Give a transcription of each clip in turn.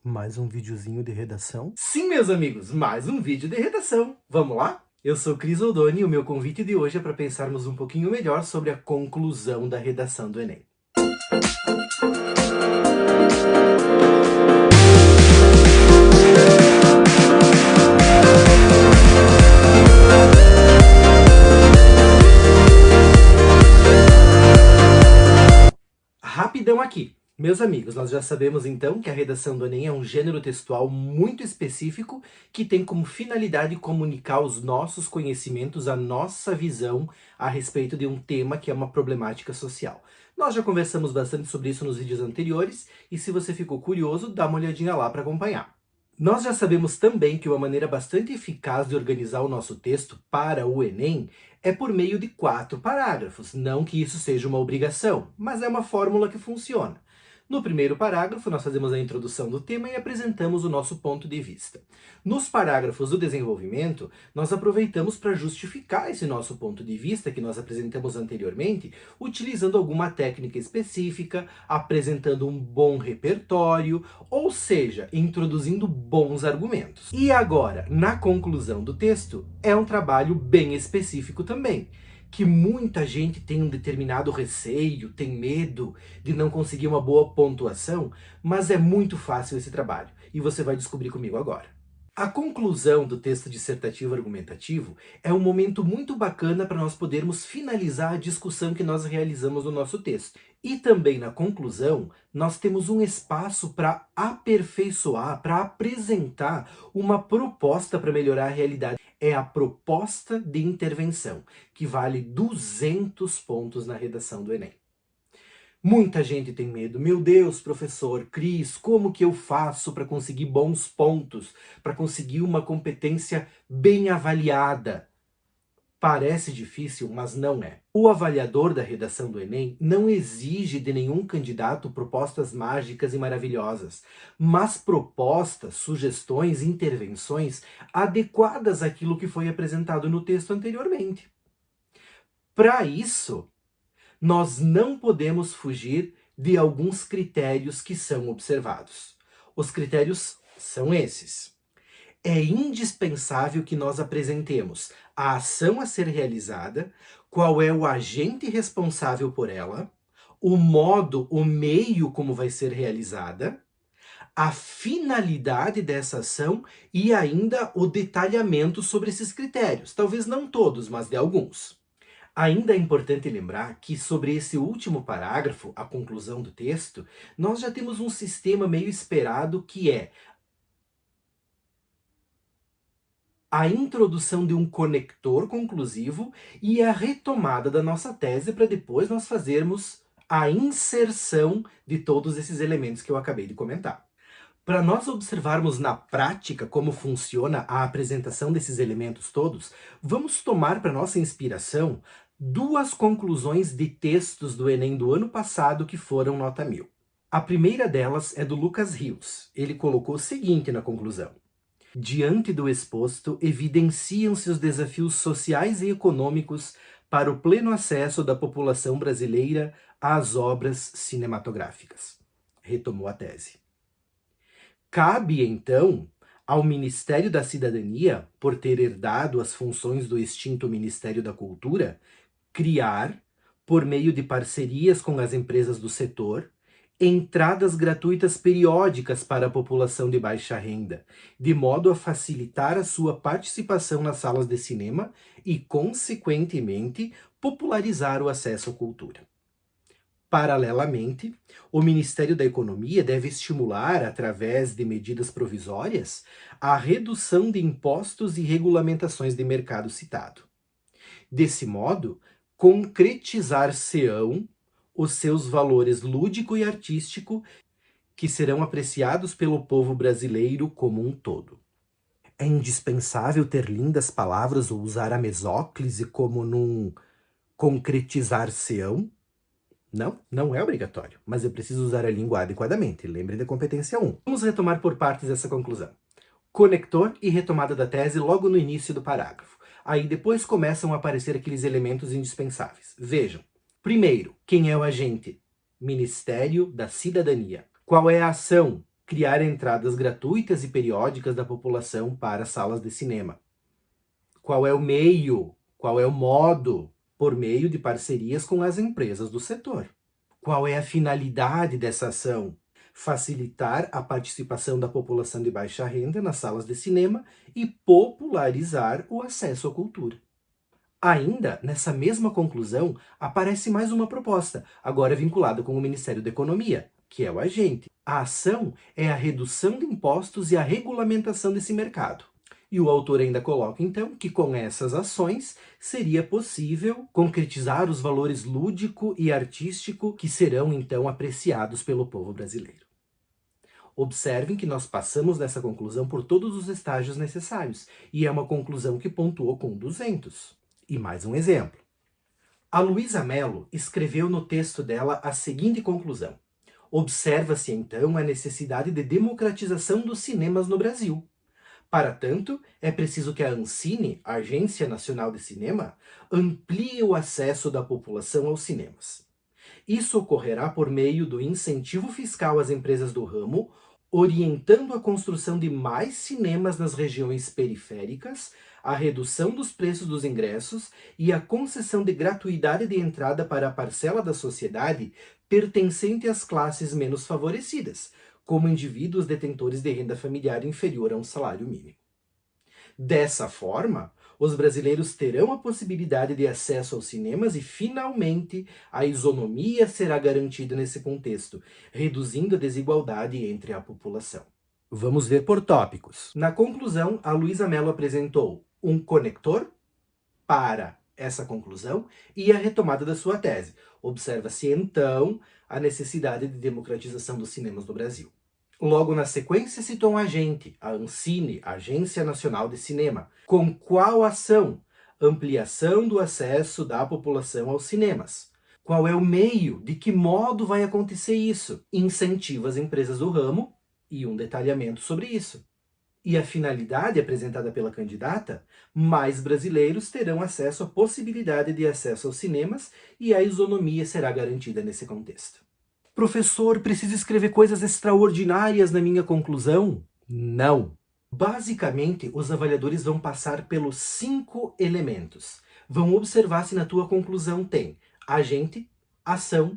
Mais um videozinho de redação? Sim, meus amigos, mais um vídeo de redação. Vamos lá? Eu sou Cris Oldoni e o meu convite de hoje é para pensarmos um pouquinho melhor sobre a conclusão da redação do Enem. Rapidão aqui. Meus amigos, nós já sabemos então que a redação do Enem é um gênero textual muito específico que tem como finalidade comunicar os nossos conhecimentos, a nossa visão a respeito de um tema que é uma problemática social. Nós já conversamos bastante sobre isso nos vídeos anteriores e se você ficou curioso, dá uma olhadinha lá para acompanhar. Nós já sabemos também que uma maneira bastante eficaz de organizar o nosso texto para o Enem é por meio de 4 parágrafos. Não que isso seja uma obrigação, mas é uma fórmula que funciona. No primeiro parágrafo, nós fazemos a introdução do tema e apresentamos o nosso ponto de vista. Nos parágrafos do desenvolvimento, nós aproveitamos para justificar esse nosso ponto de vista que nós apresentamos anteriormente, utilizando alguma técnica específica, apresentando um bom repertório, ou seja, introduzindo bons argumentos. E agora, na conclusão do texto, é um trabalho bem específico também, que muita gente tem um determinado receio, tem medo de não conseguir uma boa pontuação, mas é muito fácil esse trabalho, e você vai descobrir comigo agora. A conclusão do texto dissertativo argumentativo é um momento muito bacana para nós podermos finalizar a discussão que nós realizamos no nosso texto. E também na conclusão, nós temos um espaço para aperfeiçoar, para apresentar uma proposta para melhorar a realidade. É a proposta de intervenção, que vale 200 pontos na redação do Enem. Muita gente tem medo. Meu Deus, professor, Cris, como que eu faço para conseguir bons pontos? Para conseguir uma competência bem avaliada? Parece difícil, mas não é. O avaliador da redação do Enem não exige de nenhum candidato propostas mágicas e maravilhosas, mas propostas, sugestões, intervenções adequadas àquilo que foi apresentado no texto anteriormente. Para isso, nós não podemos fugir de alguns critérios que são observados. Os critérios são esses. É indispensável que nós apresentemos a ação a ser realizada, qual é o agente responsável por ela, o modo, o meio como vai ser realizada, a finalidade dessa ação e ainda o detalhamento sobre esses critérios. Talvez não todos, mas de alguns. Ainda é importante lembrar que sobre esse último parágrafo, a conclusão do texto, nós já temos um sistema meio esperado que é a introdução de um conector conclusivo e a retomada da nossa tese para depois nós fazermos a inserção de todos esses elementos que eu acabei de comentar. Para nós observarmos na prática como funciona a apresentação desses elementos todos, vamos tomar para nossa inspiração 2 conclusões de textos do Enem do ano passado que foram nota 1000. A primeira delas é do Lucas Rios. Ele colocou o seguinte na conclusão: diante do exposto, evidenciam-se os desafios sociais e econômicos para o pleno acesso da população brasileira às obras cinematográficas. Retomou a tese. Cabe, então, ao Ministério da Cidadania, por ter herdado as funções do extinto Ministério da Cultura, criar, por meio de parcerias com as empresas do setor, entradas gratuitas periódicas para a população de baixa renda, de modo a facilitar a sua participação nas salas de cinema e, consequentemente, popularizar o acesso à cultura. Paralelamente, o Ministério da Economia deve estimular, através de medidas provisórias, a redução de impostos e regulamentações de mercado citado. Desse modo, concretizar-se-ão os seus valores lúdico e artístico, que serão apreciados pelo povo brasileiro como um todo. É indispensável ter lindas palavras ou usar a mesóclise como num concretizar-se-ão? Não, não é obrigatório, mas eu preciso usar a língua adequadamente. Lembre da competência 1. Vamos retomar por partes essa conclusão. Conector e retomada da tese logo no início do parágrafo. Aí depois começam a aparecer aqueles elementos indispensáveis. Vejam. Primeiro, quem é o agente? Ministério da Cidadania. Qual é a ação? Criar entradas gratuitas e periódicas da população para salas de cinema. Qual é o meio? Qual é o modo? Por meio de parcerias com as empresas do setor. Qual é a finalidade dessa ação? Facilitar a participação da população de baixa renda nas salas de cinema e popularizar o acesso à cultura. Ainda, nessa mesma conclusão, aparece mais uma proposta, agora vinculada com o Ministério da Economia, que é o agente. A ação é a redução de impostos e a regulamentação desse mercado. E o autor ainda coloca, então, que com essas ações seria possível concretizar os valores lúdico e artístico que serão, então, apreciados pelo povo brasileiro. Observem que nós passamos nessa conclusão por todos os estágios necessários, e é uma conclusão que pontuou com 200. E mais um exemplo. A Luísa Mello escreveu no texto dela a seguinte conclusão. Observa-se, então, a necessidade de democratização dos cinemas no Brasil. Para tanto, é preciso que a Ancine, a Agência Nacional de Cinema, amplie o acesso da população aos cinemas. Isso ocorrerá por meio do incentivo fiscal às empresas do ramo, orientando a construção de mais cinemas nas regiões periféricas, a redução dos preços dos ingressos e a concessão de gratuidade de entrada para a parcela da sociedade pertencente às classes menos favorecidas, como indivíduos detentores de renda familiar inferior a um salário mínimo. Dessa forma, os brasileiros terão a possibilidade de acesso aos cinemas e, finalmente, a isonomia será garantida nesse contexto, reduzindo a desigualdade entre a população. Vamos ver por tópicos. Na conclusão, a Luísa Mello apresentou um conector para essa conclusão e a retomada da sua tese. Observa-se, então, a necessidade de democratização dos cinemas no Brasil. Logo na sequência citou um agente, a Ancine, Agência Nacional de Cinema. Com qual ação? Ampliação do acesso da população aos cinemas. Qual é o meio? De que modo vai acontecer isso? Incentivo às empresas do ramo e um detalhamento sobre isso. E a finalidade apresentada pela candidata? Mais brasileiros terão acesso à possibilidade de acesso aos cinemas e a isonomia será garantida nesse contexto. Professor, preciso escrever coisas extraordinárias na minha conclusão? Não. Basicamente, os avaliadores vão passar pelos 5 elementos. Vão observar se na tua conclusão tem agente, ação,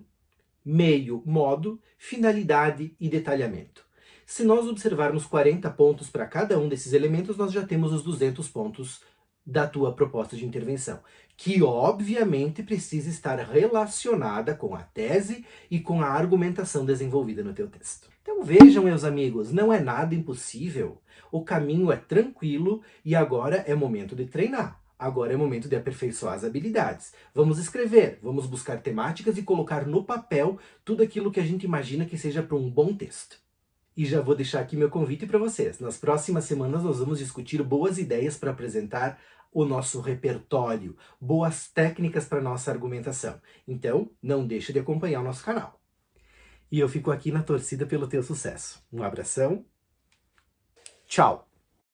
meio, modo, finalidade e detalhamento. Se nós observarmos 40 pontos para cada um desses elementos, nós já temos os 200 pontos da tua proposta de intervenção, que obviamente precisa estar relacionada com a tese e com a argumentação desenvolvida no teu texto. Então vejam, meus amigos, não é nada impossível, o caminho é tranquilo e agora é momento de treinar. Agora é momento de aperfeiçoar as habilidades. Vamos escrever, vamos buscar temáticas e colocar no papel tudo aquilo que a gente imagina que seja para um bom texto. E já vou deixar aqui meu convite para vocês. Nas próximas semanas nós vamos discutir boas ideias para apresentar o nosso repertório, boas técnicas para nossa argumentação. Então, não deixe de acompanhar o nosso canal. E eu fico aqui na torcida pelo teu sucesso. Um abração. Tchau!